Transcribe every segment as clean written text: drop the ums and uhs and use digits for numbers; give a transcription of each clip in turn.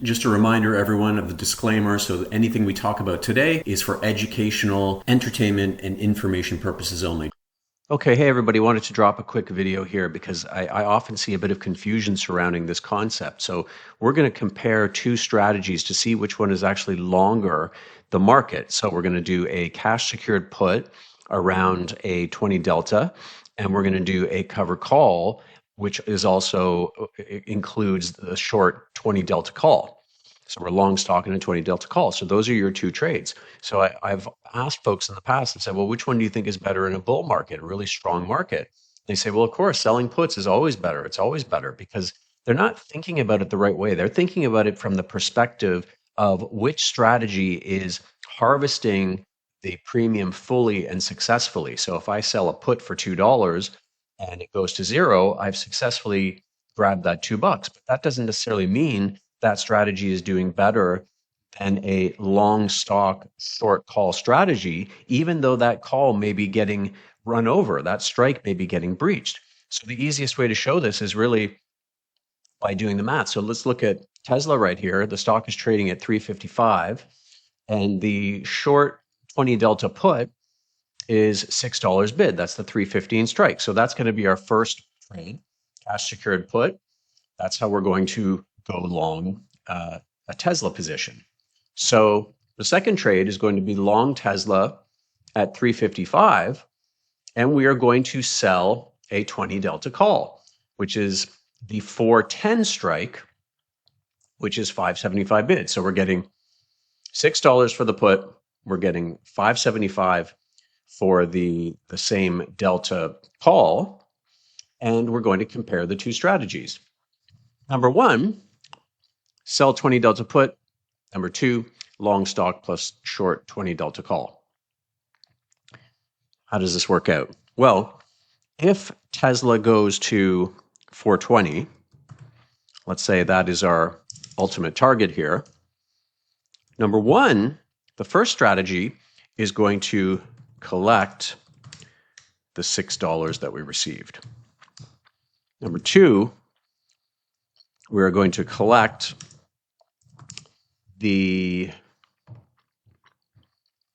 Just a reminder, everyone, of the disclaimer. So anything we talk about today is for educational, entertainment, and information purposes only. Okay, hey everybody, wanted to drop a quick video here because I often see a bit of confusion surrounding this concept. So we're going to compare two strategies to see which one is actually longer the market. So we're going to do a cash secured put around a 20 delta, and we're going to do a cover call, which is also includes the short 20 delta call. So we're long stock in a 20 delta call. So those are your two trades. So I've asked folks in the past and said, well, which one do you think is better in a bull market, a really strong market? They say, well, of course, selling puts is always better. It's always better because they're not thinking about it the right way. They're thinking about it from the perspective of which strategy is harvesting the premium fully and successfully. So if I sell a put for $2 and it goes to zero, I've successfully grabbed that $2. But that doesn't necessarily mean that strategy is doing better than a long stock short call strategy, even though that call may be getting run over, that strike may be getting breached. So the easiest way to show this is really by doing the math. So let's look at Tesla right here. The stock is trading at 355 and the short 20 delta put is $6 bid. That's the 315 strike. So that's going to be our first trade, cash secured put. That's how we're going to go long a Tesla position. So the second trade is going to be long Tesla at 355, and we are going to sell a 20 delta call, which is the 410 strike, which is 575 bid. So we're getting $6 for the put. We're getting 575 for the same delta call, and we're going to compare the two strategies. Number one, sell 20 delta put. Number two, long stock plus short 20 delta call. How does this work out? Well, if Tesla goes to 420, let's say that is our ultimate target here. Number one, the first strategy is going to collect the $6 that we received. Number two, we are going to collect the,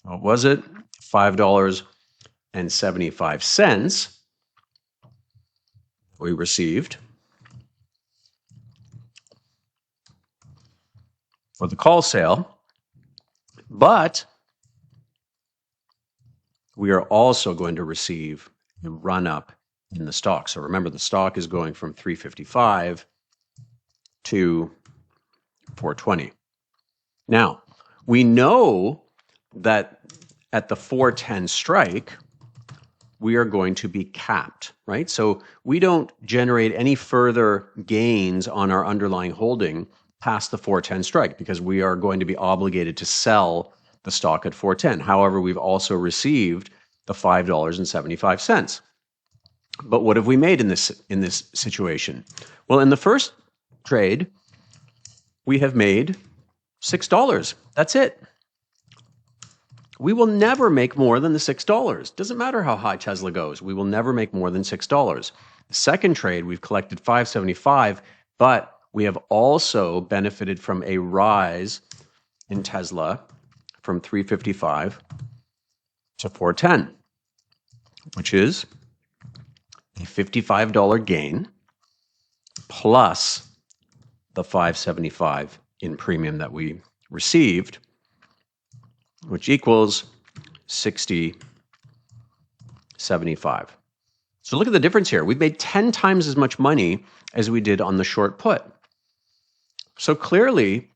what was it? $5.75 we received for the call sale, but we are also going to receive a run up in the stock. So remember, the stock is going from 355 to 420. Now, we know that at the 410 strike, we are going to be capped, right? So we don't generate any further gains on our underlying holding past the 410 strike because we are going to be obligated to sell the stock at 410. However, we've also received the $5.75. But what have we made in this situation? Well, in the first trade, we have made $6. That's it. We will never make more than the $6. Doesn't matter how high Tesla goes. We will never make more than $6. The second trade, we've collected $5.75, but we have also benefited from a rise in Tesla from 355 to 410, which is a $55 gain plus the 575 in premium that we received, which equals 60.75. So look at the difference here. We've made 10 times as much money as we did on the short put. So clearly,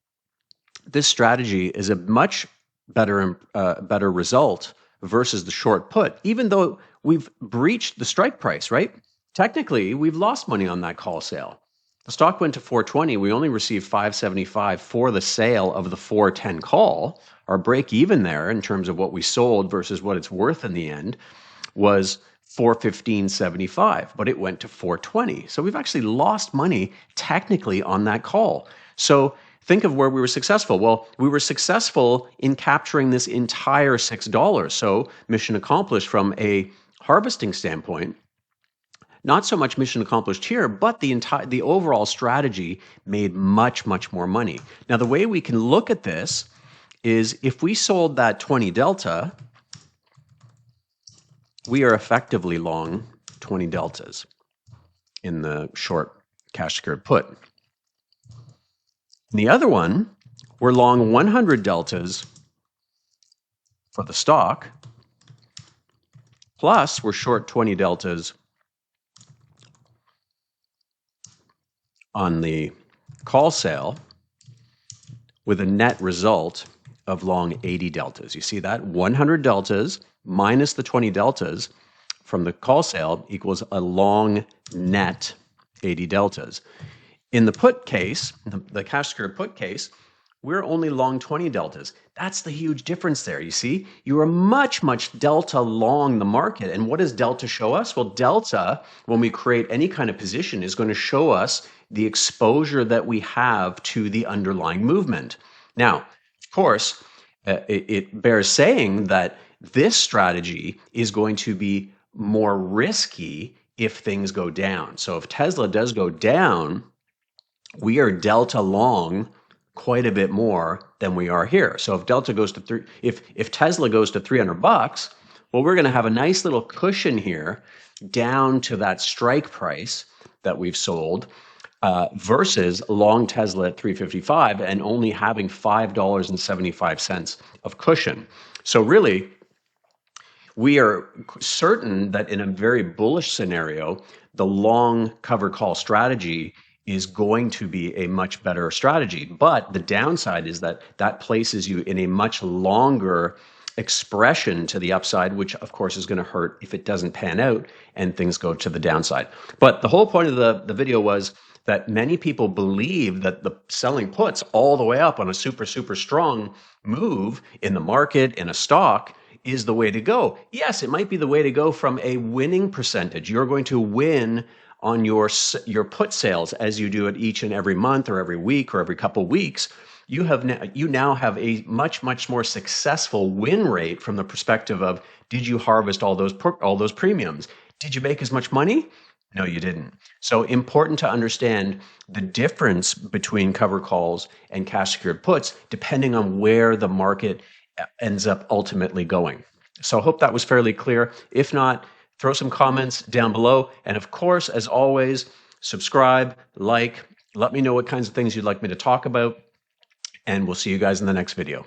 this strategy is a much better result versus the short put, even though we've breached the strike price, right? Technically, we've lost money on that call sale. The stock went to 420. We only received 575 for the sale of the 410 call. Our break even there in terms of what we sold versus what it's worth in the end was 415.75, but it went to 420. So we've actually lost money technically on that call. So think of where we were successful. Well, we were successful in capturing this entire $6. So mission accomplished from a harvesting standpoint. Not so much mission accomplished here, but the overall strategy made much, much more money. Now, the way we can look at this is if we sold that 20 delta, we are effectively long 20 deltas in the short cash secured put. In the other one, we're long 100 deltas for the stock, plus we're short 20 deltas on the call sale with a net result of long 80 deltas. You see that? 100 deltas minus the 20 deltas from the call sale equals a long net 80 deltas. In the put case, the cash secured put case, we're only long 20 deltas. That's the huge difference there, you see? You are much, much delta long the market. And what does delta show us? Well, delta, when we create any kind of position, is going to show us the exposure that we have to the underlying movement. Now, of course, it bears saying that this strategy is going to be more risky if things go down. So if Tesla does go down, we are delta long quite a bit more than we are here. So if delta goes to if Tesla goes to $300, well, we're going to have a nice little cushion here down to that strike price that we've sold versus long Tesla at 355 and only having $5.75 of cushion. So really, we are certain that in a very bullish scenario, the long cover call strategy is going to be a much better strategy. But the downside is that that places you in a much longer expression to the upside, which of course is going to hurt if it doesn't pan out and things go to the downside. But the whole point of the video was that many people believe that the selling puts all the way up on a super, super strong move in the market, in a stock, is the way to go. Yes, it might be the way to go from a winning percentage. You're going to win on your put sales as you do it each and every month or every week or every couple weeks. You now have a much, much more successful win rate from the perspective of, did you harvest all those premiums? Did you make as much money? No, you didn't. So important to understand the difference between cover calls and cash secured puts, depending on where the market ends up ultimately going. So I hope that was fairly clear. If not, throw some comments down below. And of course, as always, subscribe, like, let me know what kinds of things you'd like me to talk about. And we'll see you guys in the next video.